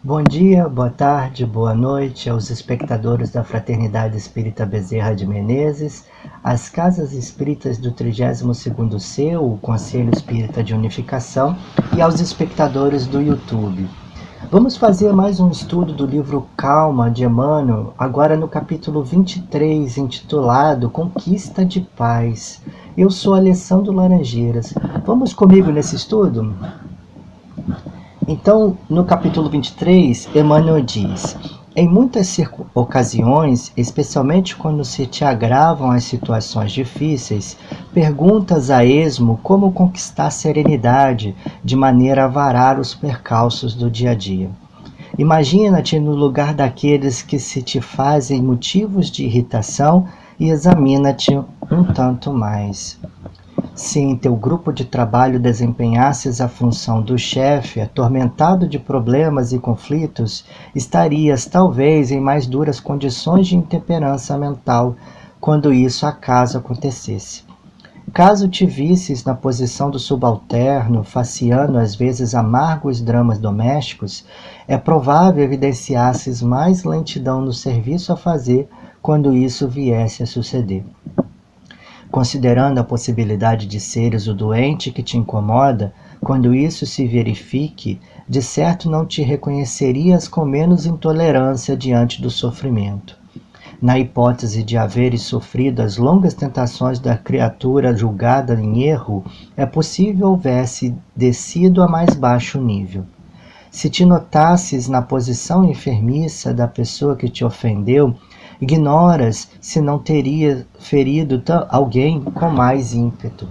Bom dia, boa tarde, boa noite aos espectadores da Fraternidade Espírita Bezerra de Menezes, às Casas Espíritas do 32º C, o Conselho Espírita de Unificação, e aos espectadores do YouTube. Vamos fazer mais um estudo do livro Calma, de Emmanuel, agora no capítulo 23, intitulado Conquista de Paz. Eu sou Alessandro Laranjeiras. Vamos comigo nesse estudo? Então, no capítulo 23, Emmanuel diz: em muitas ocasiões, especialmente quando se te agravam as situações difíceis, perguntas a esmo como conquistar serenidade, de maneira a varar os percalços do dia a dia. Imagina-te no lugar daqueles que se te fazem motivos de irritação e examina-te um tanto mais. Se em teu grupo de trabalho desempenhasses a função do chefe, atormentado de problemas e conflitos, estarias talvez em mais duras condições de intemperança mental, quando isso acaso acontecesse. Caso te visses na posição do subalterno, faceando às vezes amargos dramas domésticos, é provável evidenciasses mais lentidão no serviço a fazer quando isso viesse a suceder. Considerando a possibilidade de seres o doente que te incomoda, quando isso se verifique, de certo não te reconhecerias com menos intolerância diante do sofrimento. Na hipótese de haveres sofrido as longas tentações da criatura julgada em erro, é possível houvesse descido a mais baixo nível. Se te notasses na posição enfermiça da pessoa que te ofendeu, ignoras se não teria ferido alguém com mais ímpeto.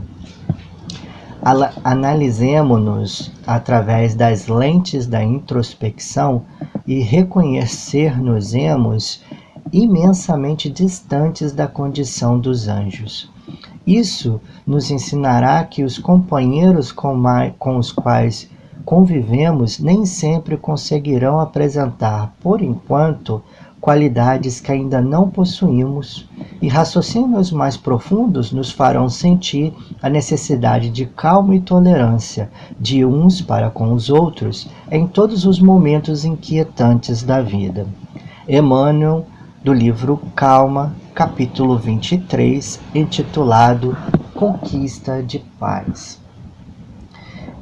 Analisemo-nos através das lentes da introspecção e reconhecer-nos-emos imensamente distantes da condição dos anjos. Isso nos ensinará que os companheiros com os quais convivemos nem sempre conseguirão apresentar, por enquanto, qualidades que ainda não possuímos, e raciocínios mais profundos nos farão sentir a necessidade de calma e tolerância de uns para com os outros em todos os momentos inquietantes da vida. Emmanuel, do livro Calma, capítulo 23, intitulado Conquista de Paz.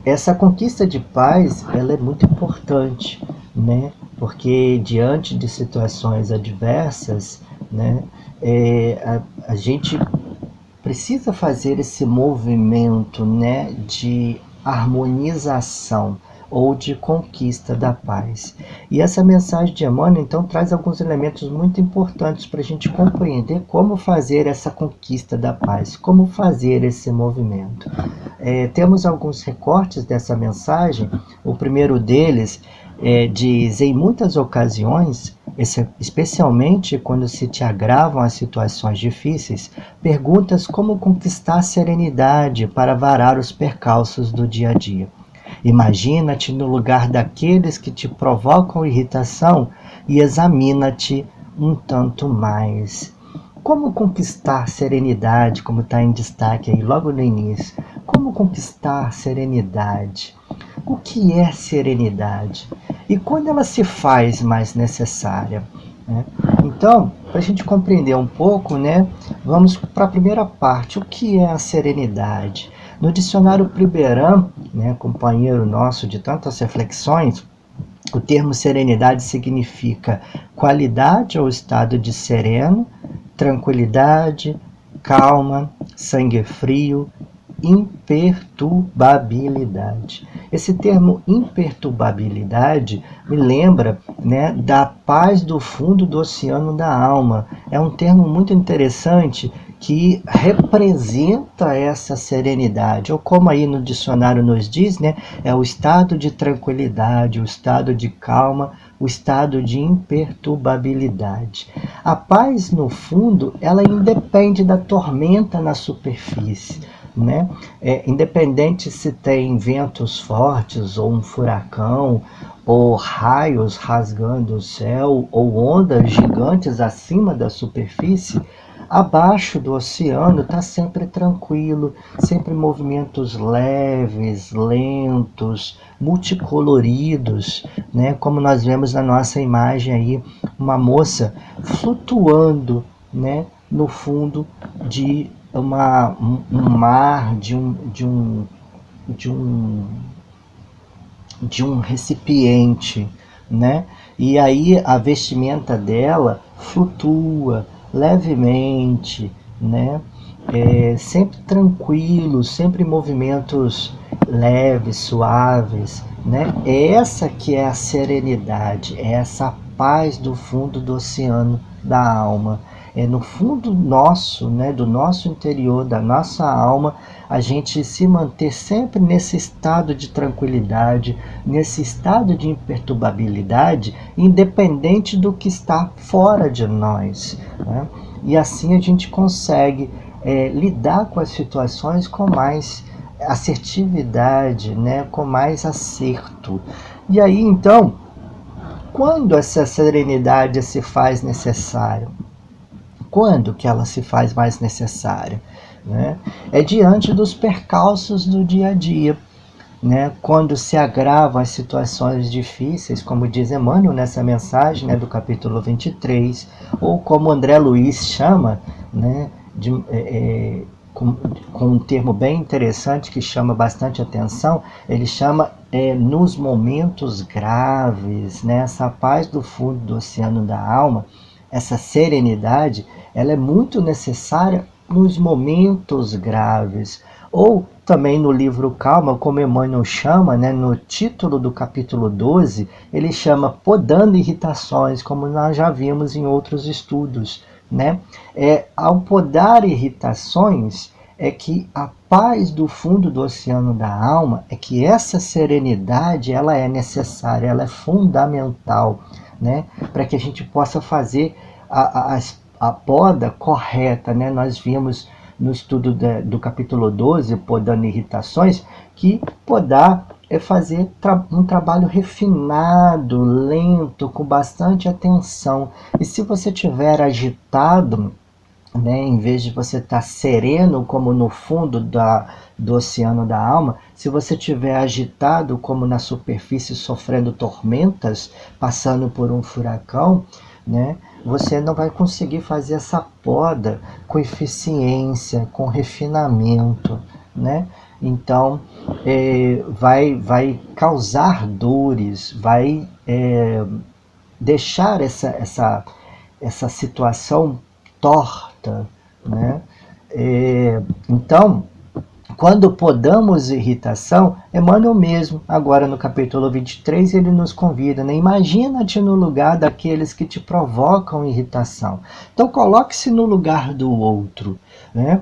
Essa conquista de paz, ela é muito importante, né? Porque diante de situações adversas, né, a gente precisa fazer esse movimento, né, de harmonização ou de conquista da paz. E essa mensagem de Emmanuel, então, traz alguns elementos muito importantes para a gente compreender como fazer essa conquista da paz, como fazer esse movimento. Temos alguns recortes dessa mensagem. O primeiro deles diz: em muitas ocasiões, especialmente quando se te agravam as situações difíceis, perguntas como conquistar serenidade para varar os percalços do dia a dia. Imagina-te no lugar daqueles que te provocam irritação e examina-te um tanto mais. Como conquistar serenidade, como está em destaque aí logo no início? Como conquistar serenidade? O que é serenidade? E quando ela se faz mais necessária? Né? Então, para a gente compreender um pouco, né, vamos para a primeira parte. O que é a serenidade? No dicionário Priberan, né, companheiro nosso de tantas reflexões, o termo serenidade significa qualidade ou estado de sereno, tranquilidade, calma, sangue frio, imperturbabilidade. Esse termo imperturbabilidade me lembra, né, da paz do fundo do oceano da alma. É um termo muito interessante que representa essa serenidade, ou como aí no dicionário nos diz, né, é o estado de tranquilidade, o estado de calma, o estado de imperturbabilidade. A paz, no fundo, ela independe da tormenta na superfície, né? Independente se tem ventos fortes ou um furacão, ou raios rasgando o céu, ou ondas gigantes acima da superfície, Abaixo do oceano está sempre tranquilo, sempre movimentos leves, lentos, multicoloridos, né? Como nós vemos na nossa imagem aí, uma moça flutuando, né? No fundo de um mar, de um recipiente, né? E aí a vestimenta dela flutua levemente, né? Sempre tranquilo, sempre movimentos leves, suaves, né? Essa que é a serenidade, é essa paz do fundo do oceano da alma. É no fundo nosso, né, do nosso interior, da nossa alma, a gente se manter sempre nesse estado de tranquilidade, nesse estado de imperturbabilidade, independente do que está fora de nós, né? E assim a gente consegue lidar com as situações com mais assertividade, né? Com mais acerto. E aí então, quando essa serenidade se faz necessária? Quando que ela se faz mais necessária? Né? É diante dos percalços do dia a dia, né? Quando se agravam as situações difíceis, como diz Emmanuel nessa mensagem, né, do capítulo 23, ou como André Luiz chama, né, com um termo bem interessante que chama bastante atenção, ele chama nos momentos graves, né, essa paz do fundo do oceano da alma, essa serenidade, ela é muito necessária nos momentos graves. Ou também no livro Calma, como Emmanuel chama, né, no título do capítulo 12, ele chama Podando Irritações, como nós já vimos em outros estudos. Né? Ao podar irritações, é que a paz do fundo do oceano da alma, é que essa serenidade ela é necessária, ela é fundamental, né? Para que a gente possa fazer a poda correta. Né? Nós vimos no estudo do capítulo 12, podando irritações, que podar é fazer um trabalho refinado, lento, com bastante atenção. E se você estiver agitado, né, em vez de você estar sereno, como no fundo do oceano da alma, se você estiver agitado, como na superfície, sofrendo tormentas, passando por um furacão, né, você não vai conseguir fazer essa poda com eficiência, com refinamento, né? Então, vai causar dores, vai deixar essa situação torta, né? Então, quando podamos irritação, Emmanuel mesmo, agora no capítulo 23, ele nos convida, né? Imagina-te no lugar daqueles que te provocam irritação. Então, coloque-se no lugar do outro. Né?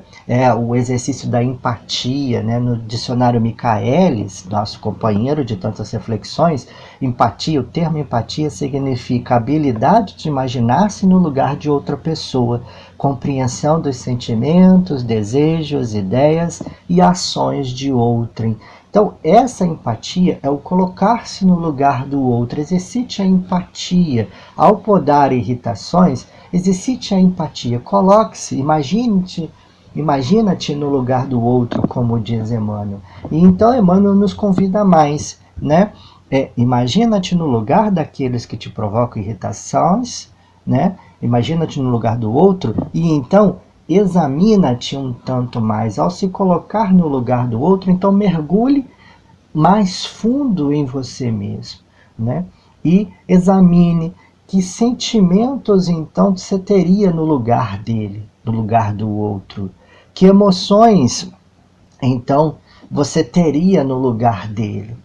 O exercício da empatia, né? No dicionário Michaelis, nosso companheiro de tantas reflexões, empatia, o termo empatia significa habilidade de imaginar-se no lugar de outra pessoa, compreensão dos sentimentos, desejos, ideias e ações de outrem. Então, essa empatia é o colocar-se no lugar do outro. Exercite a empatia. Ao podar irritações, exercite a empatia. Coloque-se, imagina-te no lugar do outro, como diz Emmanuel. E então Emmanuel nos convida mais, né? Imagina-te no lugar daqueles que te provocam irritações, né? Imagina-te no lugar do outro e então examina-te um tanto mais. Ao se colocar no lugar do outro, então mergulhe mais fundo em você mesmo, né? E examine que sentimentos então você teria no lugar dele, no lugar do outro. Que emoções então você teria no lugar dele.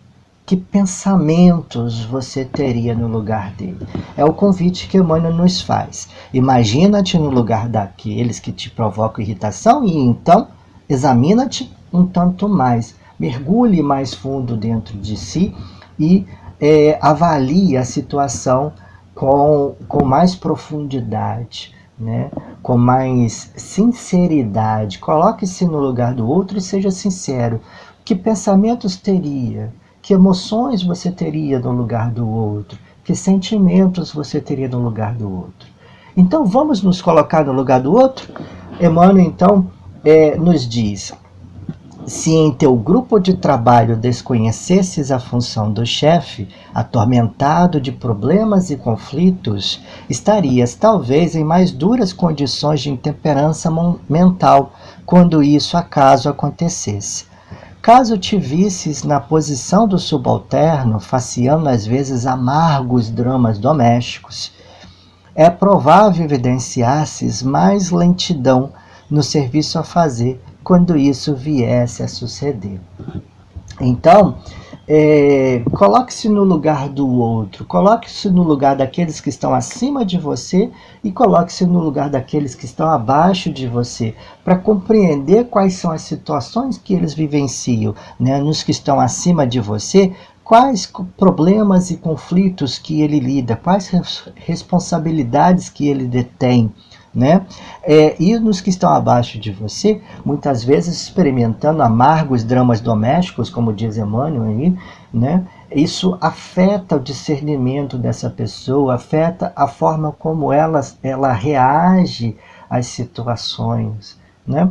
Que pensamentos você teria no lugar dele? É o convite que Emmanuel nos faz. Imagina-te no lugar daqueles que te provocam irritação e então examina-te um tanto mais. Mergulhe mais fundo dentro de si e avalie a situação com mais profundidade, né? Com mais sinceridade. Coloque-se no lugar do outro e seja sincero. Que pensamentos teria? Que emoções você teria no lugar do outro? Que sentimentos você teria no lugar do outro? Então vamos nos colocar no lugar do outro? Emmanuel então nos diz: se em teu grupo de trabalho desconhecesses a função do chefe, atormentado de problemas e conflitos, estarias talvez em mais duras condições de intemperança mental, quando isso acaso acontecesse. Caso te visses na posição do subalterno, faceando às vezes amargos dramas domésticos, é provável evidenciasses mais lentidão no serviço a fazer quando isso viesse a suceder. Então, coloque-se no lugar do outro, coloque-se no lugar daqueles que estão acima de você e coloque-se no lugar daqueles que estão abaixo de você, para compreender quais são as situações que eles vivenciam, né? Nos que estão acima de você, quais problemas e conflitos que ele lida, quais responsabilidades que ele detém, né? E nos que estão abaixo de você, muitas vezes experimentando amargos dramas domésticos, como diz Emmanuel aí, né? Isso afeta o discernimento dessa pessoa, afeta a forma como ela reage às situações, né?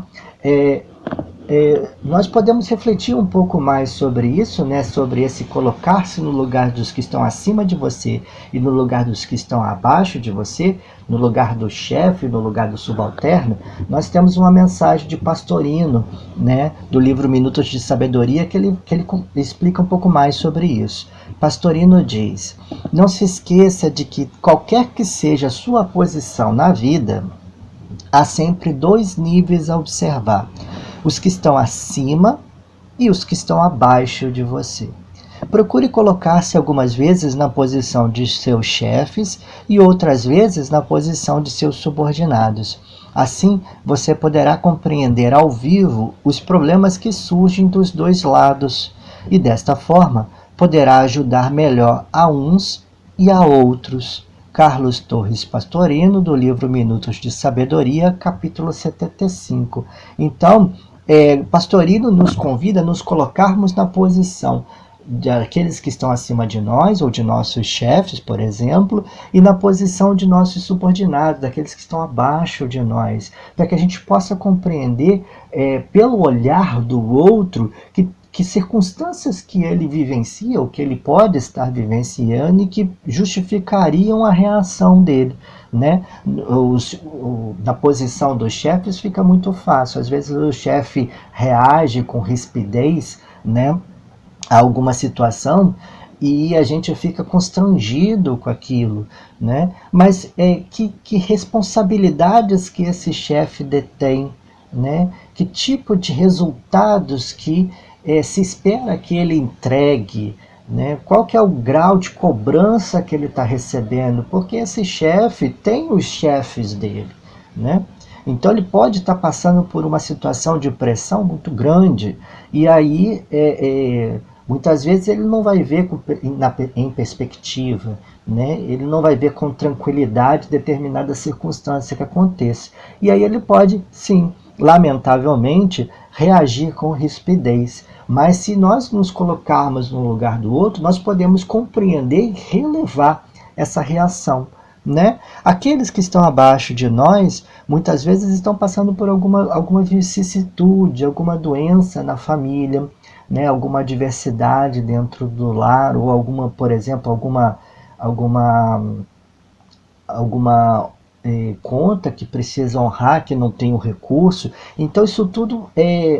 Nós podemos refletir um pouco mais sobre isso, né? Sobre esse colocar-se no lugar dos que estão acima de você e no lugar dos que estão abaixo de você, no lugar do chefe, no lugar do subalterno. Nós temos uma mensagem de Pastorino, né? Do livro Minutos de Sabedoria, que ele explica um pouco mais sobre isso. Pastorino diz: não se esqueça de que qualquer que seja a sua posição na vida, há sempre dois níveis a observar: os que estão acima e os que estão abaixo de você. Procure colocar-se algumas vezes na posição de seus chefes e outras vezes na posição de seus subordinados. Assim, você poderá compreender ao vivo os problemas que surgem dos dois lados e, desta forma, poderá ajudar melhor a uns e a outros. Carlos Torres Pastorino, do livro Minutos de Sabedoria, capítulo 75. Então, Pastorino nos convida a nos colocarmos na posição daqueles que estão acima de nós, ou de nossos chefes, por exemplo, e na posição de nossos subordinados, daqueles que estão abaixo de nós, para que a gente possa compreender, pelo olhar do outro, que circunstâncias que ele vivencia, ou que ele pode estar vivenciando, e que justificariam a reação dele, né? Na posição dos chefes fica muito fácil. Às vezes o chefe reage com rispidez, né, a alguma situação, e a gente fica constrangido com aquilo, né? Mas que responsabilidades que esse chefe detém, né? Que tipo de resultados que se espera que ele entregue, né? Qual que é o grau de cobrança que ele está recebendo? Porque esse chefe tem os chefes dele, né? Então ele pode estar passando por uma situação de pressão muito grande, e aí muitas vezes ele não vai ver em perspectiva, né? Ele não vai ver com tranquilidade determinada circunstância que aconteça. E aí ele pode, sim, lamentavelmente, reagir com rispidez. Mas se nós nos colocarmos no lugar do outro, nós podemos compreender e relevar essa reação, né? Aqueles que estão abaixo de nós, muitas vezes estão passando por alguma vicissitude, alguma doença na família, né? Alguma adversidade dentro do lar, ou alguma, por exemplo, alguma conta que precisa honrar, que não tem o recurso. Então isso tudo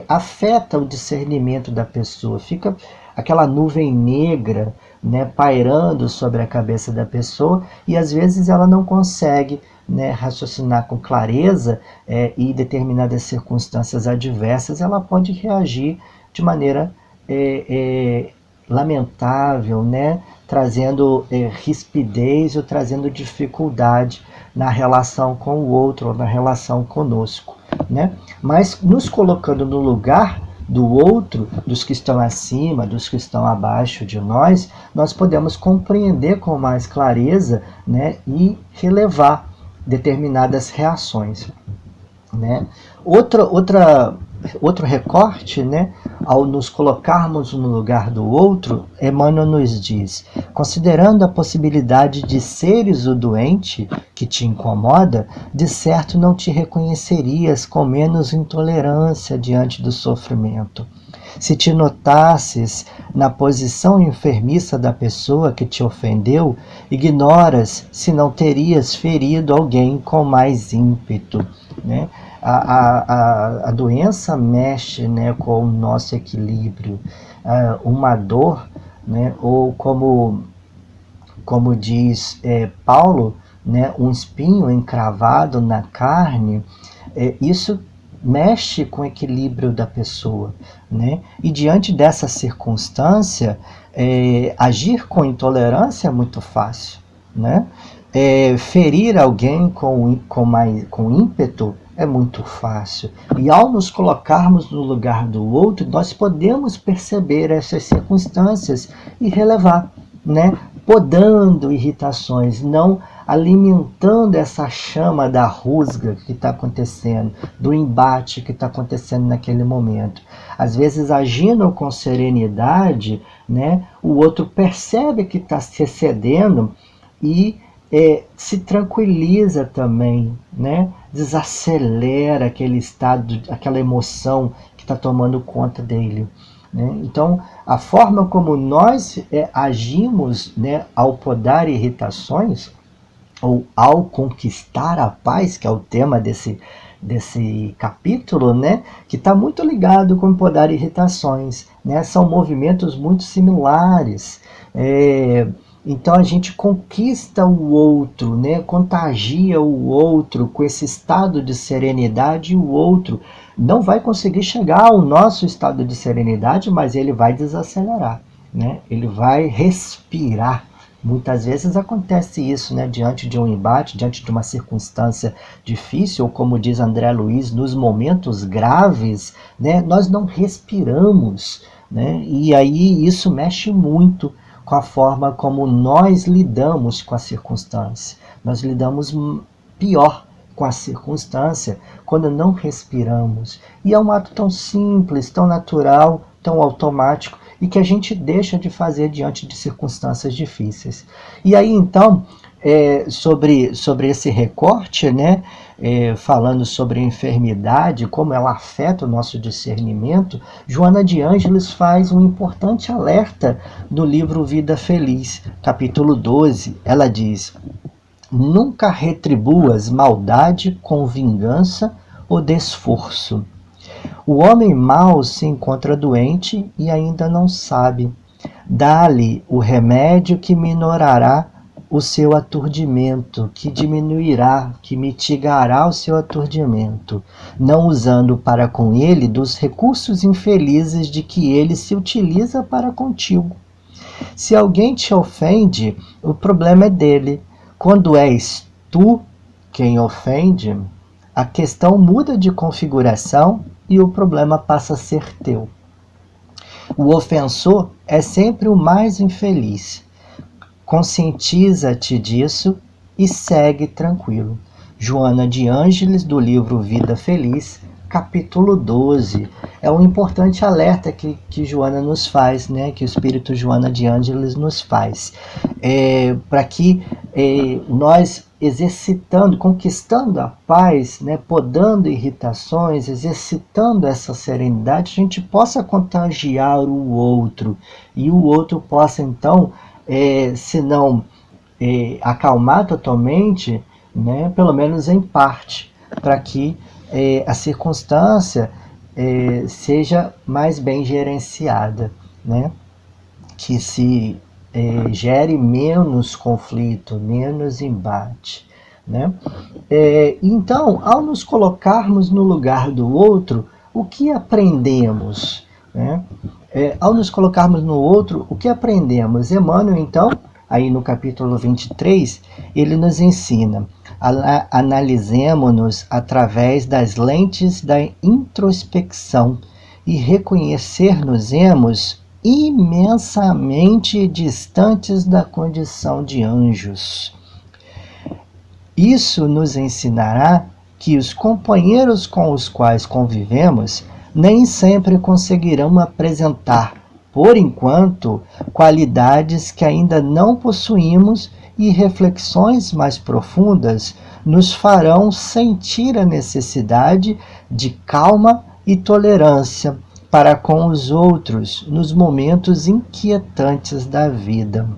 afeta o discernimento da pessoa. Fica aquela nuvem negra, né, pairando sobre a cabeça da pessoa, e às vezes ela não consegue, né, raciocinar com clareza, e determinadas circunstâncias adversas ela pode reagir de maneira lamentável, né, trazendo rispidez ou trazendo dificuldade na relação com o outro ou na relação conosco, né? Mas nos colocando no lugar do outro, dos que estão acima, dos que estão abaixo de nós, nós podemos compreender com mais clareza, né, e relevar determinadas reações, né? Outra outro recorte, né? Ao nos colocarmos no lugar do outro, Emmanuel nos diz: considerando a possibilidade de seres o doente que te incomoda, de certo não te reconhecerias com menos intolerância diante do sofrimento. Se te notasses na posição enfermiça da pessoa que te ofendeu, ignoras se não terias ferido alguém com mais ímpeto, né? A doença mexe, né, com o nosso equilíbrio. Uma dor, né, ou como diz Paulo, né, um espinho encravado na carne, isso mexe com o equilíbrio da pessoa, né? E diante dessa circunstância, agir com intolerância é muito fácil, né? Ferir alguém com ímpeto é muito fácil. E ao nos colocarmos no lugar do outro, nós podemos perceber essas circunstâncias e relevar, né? Podando irritações, não alimentando essa chama da rusga que está acontecendo, do embate que está acontecendo naquele momento. Às vezes, agindo com serenidade, né, o outro percebe que está se excedendo e se tranquiliza também, né? Desacelera aquele estado, aquela emoção que está tomando conta dele. Né? Então, a forma como nós agimos, né, ao podar irritações, ou ao conquistar a paz, que é o tema desse capítulo, né, que está muito ligado com podar irritações. Né? São movimentos muito similares. Então a gente conquista o outro, né? Contagia o outro com esse estado de serenidade, e o outro não vai conseguir chegar ao nosso estado de serenidade, mas ele vai desacelerar, né? Ele vai respirar. Muitas vezes acontece isso, né? Diante de um embate, diante de uma circunstância difícil, ou como diz André Luiz, nos momentos graves, né? Nós não respiramos, né? E aí isso mexe muito com a forma como nós lidamos com a circunstância. Nós lidamos pior com a circunstância quando não respiramos. E é um ato tão simples, tão natural, tão automático, e que a gente deixa de fazer diante de circunstâncias difíceis. E aí, então, sobre esse recorte, né, falando sobre a enfermidade, como ela afeta o nosso discernimento, Joana de Ângeles faz um importante alerta no livro Vida Feliz, capítulo 12. Ela diz: nunca retribuas maldade com vingança ou desforço. O homem mau se encontra doente e ainda não sabe. Dá-lhe o remédio que minorará o seu aturdimento, que diminuirá, que mitigará o seu aturdimento, não usando para com ele dos recursos infelizes de que ele se utiliza para contigo. Se alguém te ofende, o problema é dele. Quando és tu quem ofende, a questão muda de configuração e o problema passa a ser teu. O ofensor é sempre o mais infeliz. Conscientiza-te disso e segue tranquilo. Joana de Ângeles, do livro Vida Feliz, capítulo 12. É um importante alerta que Joana nos faz, né? Que o Espírito Joana de Ângeles nos faz. Para que nós, exercitando, conquistando a paz, né? Podando irritações, exercitando essa serenidade, a gente possa contagiar o outro. E o outro possa, então, se não acalmar totalmente, né, pelo menos em parte, para que a circunstância seja mais bem gerenciada, né, que se gere menos conflito, menos embate. Né? Então, ao nos colocarmos no lugar do outro, o que aprendemos? Né? Ao nos colocarmos no outro, o que aprendemos? Emmanuel, então, aí no capítulo 23, ele nos ensina: analisemo-nos através das lentes da introspecção e reconhecer-nos-emos imensamente distantes da condição de anjos. Isso nos ensinará que os companheiros com os quais convivemos nem sempre conseguirão apresentar, por enquanto, qualidades que ainda não possuímos, e reflexões mais profundas nos farão sentir a necessidade de calma e tolerância para com os outros nos momentos inquietantes da vida.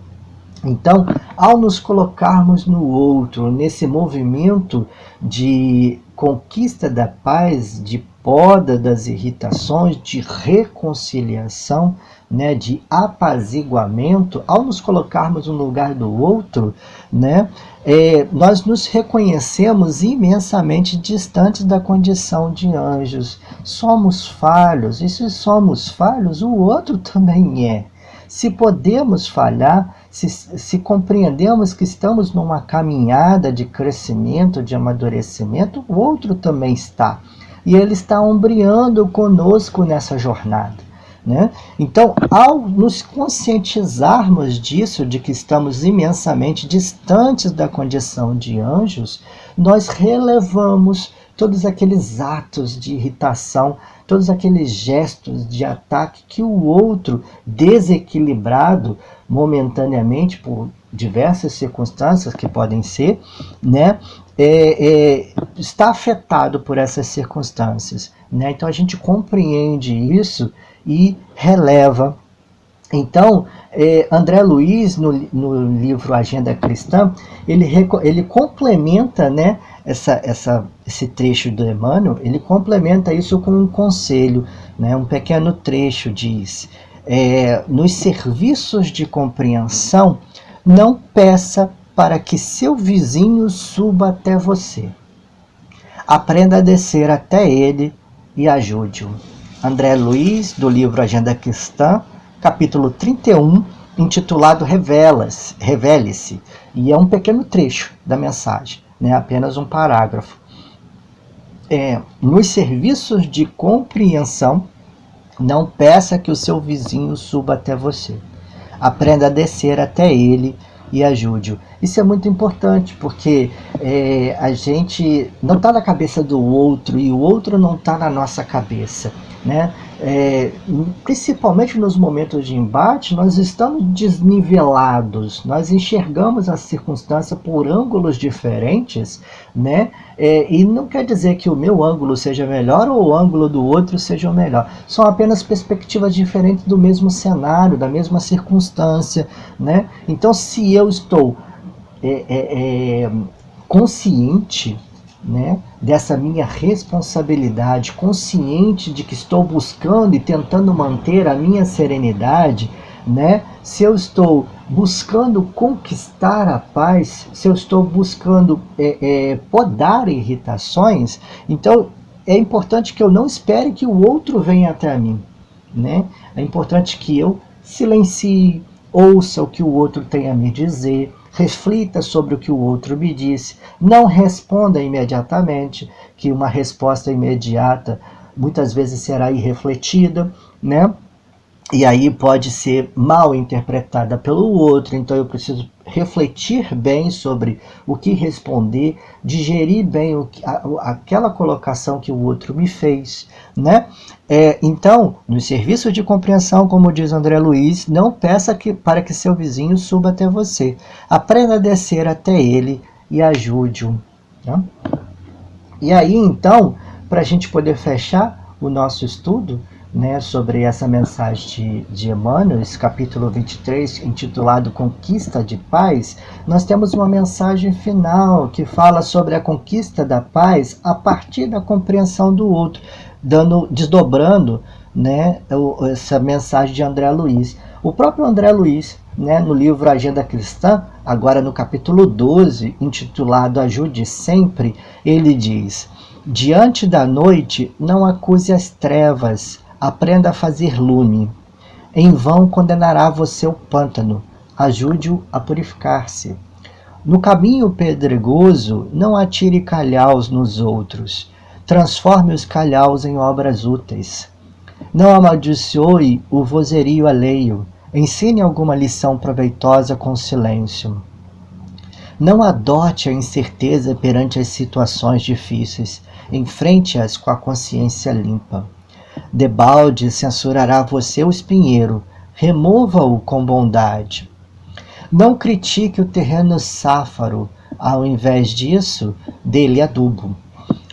Então, ao nos colocarmos no outro, nesse movimento de conquista da paz, de poda das irritações, de reconciliação, né, de apaziguamento, ao nos colocarmos no lugar do outro, né, nós nos reconhecemos imensamente distantes da condição de anjos. Somos falhos, e se somos falhos, o outro também é. Se podemos falhar, se compreendemos que estamos numa caminhada de crescimento, de amadurecimento, o outro também está. E ele está ombreando conosco nessa jornada, né? Então, ao nos conscientizarmos disso, de que estamos imensamente distantes da condição de anjos, nós relevamos todos aqueles atos de irritação, todos aqueles gestos de ataque que o outro, desequilibrado momentaneamente por diversas circunstâncias que podem ser, né, está afetado por essas circunstâncias, né? Então a gente compreende isso e releva. Então, André Luiz, no livro Agenda Cristã, ele complementa, né, esse trecho do Emmanuel, ele complementa isso com um conselho, né, um pequeno trecho, diz: nos serviços de compreensão, não peça para que seu vizinho suba até você. Aprenda a descer até ele e ajude-o. André Luiz, do livro Agenda Cristã, capítulo 31, intitulado Revele-se, e é um pequeno trecho da mensagem, né? Apenas um parágrafo. Nos serviços de compreensão, não peça que o seu vizinho suba até você. Aprenda a descer até ele e ajude-o. Isso é muito importante, porque a gente não está na cabeça do outro e o outro não está na nossa cabeça, né? Principalmente nos momentos de embate, nós estamos desnivelados, nós enxergamos a circunstância por ângulos diferentes, né? E não quer dizer que o meu ângulo seja melhor ou o ângulo do outro seja o melhor. São apenas perspectivas diferentes do mesmo cenário, da mesma circunstância, né? Então, se eu estou consciente, né, dessa minha responsabilidade, consciente de que estou buscando e tentando manter a minha serenidade, né, se eu estou buscando conquistar a paz, se eu estou buscando podar irritações, então é importante que eu não espere que o outro venha até mim, né? É importante que eu silencie, ouça o que o outro tem a me dizer, reflita sobre o que o outro me disse, não responda imediatamente, que uma resposta imediata muitas vezes será irrefletida, né? E aí pode ser mal interpretada pelo outro, então eu preciso refletir bem sobre o que responder, digerir bem aquela colocação que o outro me fez, né? Então, no serviço de compreensão, como diz André Luiz, não peça para que seu vizinho suba até você. Aprenda a descer até ele e ajude-o, né? E aí, então, para a gente poder fechar o nosso estudo, né, sobre essa mensagem de Emmanuel, esse capítulo 23, intitulado Conquista de Paz, nós temos uma mensagem final que fala sobre a conquista da paz a partir da compreensão do outro, desdobrando, né, essa mensagem de André Luiz. O próprio André Luiz, né, no livro Agenda Cristã, agora no capítulo 12, intitulado Ajude Sempre, ele diz: diante da noite, não acuse as trevas, aprenda a fazer lume. Em vão condenará você o pântano, ajude-o a purificar-se. No caminho pedregoso, não atire calhaus nos outros, transforme os calhaus em obras úteis. Não amaldiçoe o vozerio alheio, ensine alguma lição proveitosa com silêncio. Não adote a incerteza perante as situações difíceis, enfrente-as com a consciência limpa. Debalde censurará você o espinheiro, remova-o com bondade. Não critique o terreno sáfaro, ao invés disso, dê-lhe adubo.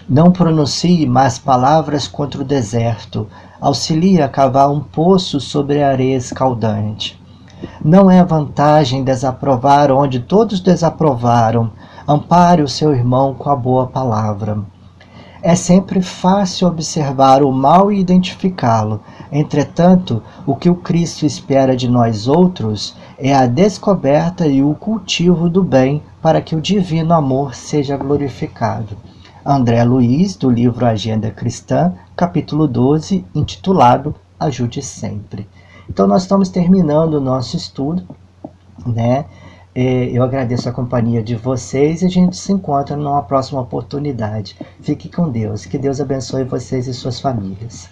Não pronuncie más palavras contra o deserto, auxilie a cavar um poço sobre a areia escaldante. Não é vantagem desaprovar onde todos desaprovaram, ampare o seu irmão com a boa palavra. É sempre fácil observar o mal e identificá-lo. Entretanto, o que o Cristo espera de nós outros é a descoberta e o cultivo do bem para que o divino amor seja glorificado. André Luiz, do livro Agenda Cristã, capítulo 12, intitulado Ajude Sempre. Então, nós estamos terminando o nosso estudo, né? Eu agradeço a companhia de vocês e a gente se encontra numa próxima oportunidade. Fique com Deus. Que Deus abençoe vocês e suas famílias.